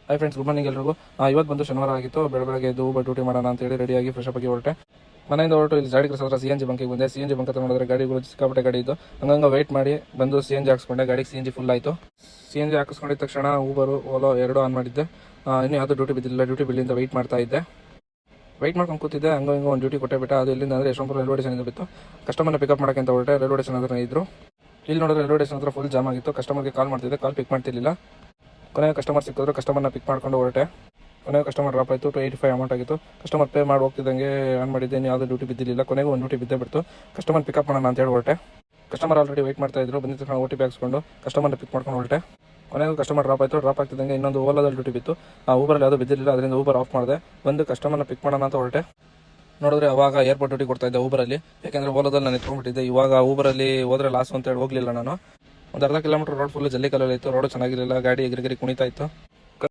Hi friends, good morning ಎಲ್ರಿಗೂ. ಇವತ್ತು ಬಂದು ಶನಿವಾರ ಆಗಿತ್ತು. ಬೆಳಗ್ಗೆ ಎದ್ದು ಊಬರ್ ಡ್ಯೂಟಿ ಮಾಡೋಣ ಅಂತೇಳಿ ರೆಡಿಯಾಗಿ ಫ್ರೆಶ್ ಆಗಿ ಹೊರಟೆ. ಮನೆಯಿಂದ ಹೊರಟು ಇಲ್ಲಿ ಜಾಡಿ ಕ್ರಾಸ್ ಹತ್ರ CNG ಬಂಕಿಗೆ ಬಂದೆ. CNG ಬಂಕ್ ಹತ್ರ ನೋಡಿದ್ರೆ ಗಾಡಿಗಳು ಸಿಕ್ಕಾಪಟ್ಟೆ ಗಾಡಿ ಇದ್ದು. ಹಂಗಂಗೆ ವೆಯ್ಟ್ ಮಾಡಿ ಬಂದು CNG ಹಾಕ್ಸ್ಕೊಂಡೆ. ಗಾಡಿಗೆ CNG ಫುಲ್ ಆಯಿತು. CNG ಹಾಕಿಸ್ಕೊಂಡಿದ್ದ ತಕ್ಷಣ ಊಬರು ಓಲೋ ಎರಡು ಆನ್ ಮಾಡಿದ್ದೆ. ಇನ್ನೂ ಯಾವುದೂ ಡ್ಯೂಟಿ ಬಿದ್ದಿಲ್ಲ. ಡ್ಯೂಟಿ ಬಿಲ್ಲಿಂದ ವೆಯ್ಟ್ ಮಾಡ್ತಾ ಇದ್ದೆ. ವೆಯ್ಟ್ ಮಾಡ್ಕೊಂಡು ಕೂತಿದ್ದೆ. ಹಂಗೆ ಒಂದು ಡ್ಯೂಟಿ ಕೊಟ್ಟೆ ಬಿಟ್ಟು ಅದು ಇಲ್ಲಿಂದ ಅಂದರೆ ಯಶವಂತಪುರ ರೈಲ್ವೆ ಸ್ಟೇಷನ್ ಬಿತ್ತು. ಕಸ್ಟಮರ್ನ ಪಿಕಪ್ ಮಾಡೋಕ್ಕೆ ಅಂತ ಹೊರಟೆ. ರೈಲ್ವೆ ಸ್ಟೇಷನ್ ಹತ್ರ ಇದ್ದರು. ಇಲ್ಲಿ ನೋಡಿದ್ರೆ ರೈಲ್ವೆ ಸ್ಟೇಷನ್ ಹತ್ರ ಫುಲ್ ಜಾಮ್ ಆಗಿತ್ತು. ಕಸ್ಟಮರ್ಗೆ ಕಾಲ್ ಮಾಡ್ತಿದ್ದೆ, ಕಾಲ್ ಪಿಕ್ ಮಾಡ್ತಿರ್ಲಿಲ್ಲ. ಕೊನೆಯ ಕಸ್ಟಮರ್ ಸಿಕ್ಕಿದ್ರು. ಕಸ್ಟಮರ್ನ ಪಿಕ್ ಮಾಡ್ಕೊಂಡು ಹೊರಟೆ. ಕೊನೆಗೆ ಕಸ್ಟಮರ್ ಡ್ರಾಪ್ ಆಯಿತು. 285 ಅಮೌಂಟ್ ಆಗಿತ್ತು. ಕಸ್ಟಮರ್ ಪೇ ಮಾಡಿ ಹೋಗ್ತಿದ್ದಂಗೆ ಆನ್ ಮಾಡಿದ್ದೆ. ಯಾವುದೋ ಡ್ಯೂಟಿ ಬಿದ್ದಿಲ್ಲ. ಕೊನೆಗೆ ಒಂದು ಡ್ಯೂಟಿ ಬಿದ್ದೇ ಬಿಡ್ತು. ಕಸ್ಟಮರ್ ಪಿಕಪ್ ಮಾಡೋಣ ಅಂತ ಹೇಳಿ ಹೊರಟೆ. ಕಸ್ಟಮರ್ ಆಲ್ರೆಡಿ ವೆಯ್ಟ್ ಮಾಡ್ತಾ ಇದ್ರು. ಬಂದಿದ್ದ ತಕ್ಷಣ OTP ಹಾಕ್ಸ್ಕೊಂಡು ಕಸ್ಟಮರ್ನ ಪಿಕ್ ಮಾಡ್ಕೊಂಡು ಹೊರಟೆ. ಕೊನೆಗೂ ಕಸ್ಟಮರ್ ಡ್ರಾಪ್ ಆಯಿತು. ಡ್ರಾಪ್ ಆಗ್ತಿದ್ದಂಗೆ ಇನ್ನೊಂದು ಓಲಾದಲ್ಲಿ ಡ್ಯೂಟಿ ಬಿತ್ತು. ಊಬರಲ್ಲಿ ಯಾವುದೂ ಬಿದ್ದಿರಲಿಲ್ಲ. ಅದರಿಂದ ಊಬರ್ ಆಫ್ ಮಾಡಿದೆ. ಬಂದು ಕಸ್ಟಮರ್ನ ಪಿಕ್ ಮಾಡೋಣ ಅಂತ ಹೊರಟೆ. ನೋಡಿದ್ರೆ ಅವಾಗ ಏರ್ಪೋರ್ಟ್ ಡ್ಯೂಟಿ ಕೊಡ್ತಾ ಇದ್ದೆ ಊಬರಲ್ಲಿ. ಯಾಕೆಂದರೆ ಓಲಾದಲ್ಲಿ ನಾನು ಎತ್ಕೊಂಡ್ಬಿಟ್ಟಿದ್ದೆ. ಇವಾಗ ಊಬರಲ್ಲಿ ಹೋದರೆ ಲಾಸ್ ಅಂತೇಳಿ ಹೋಗಲಿಲ್ಲ ನಾನು. ಒಂದು ಅರ್ಧ ಕಿಲೋಮೀಟರ್ ರೋಡ್ ಫುಲ್ ಜಲ್ಲಿ ಕಲ್ಲಲ್ಲಿ ಇತ್ತು. ರೋಡು ಚೆನ್ನಾಗಿರಲಿಲ್ಲ. ಗಾಡಿ ಎಗರಿಗರಿ ಕುಣಿತಾ ಇತ್ತು.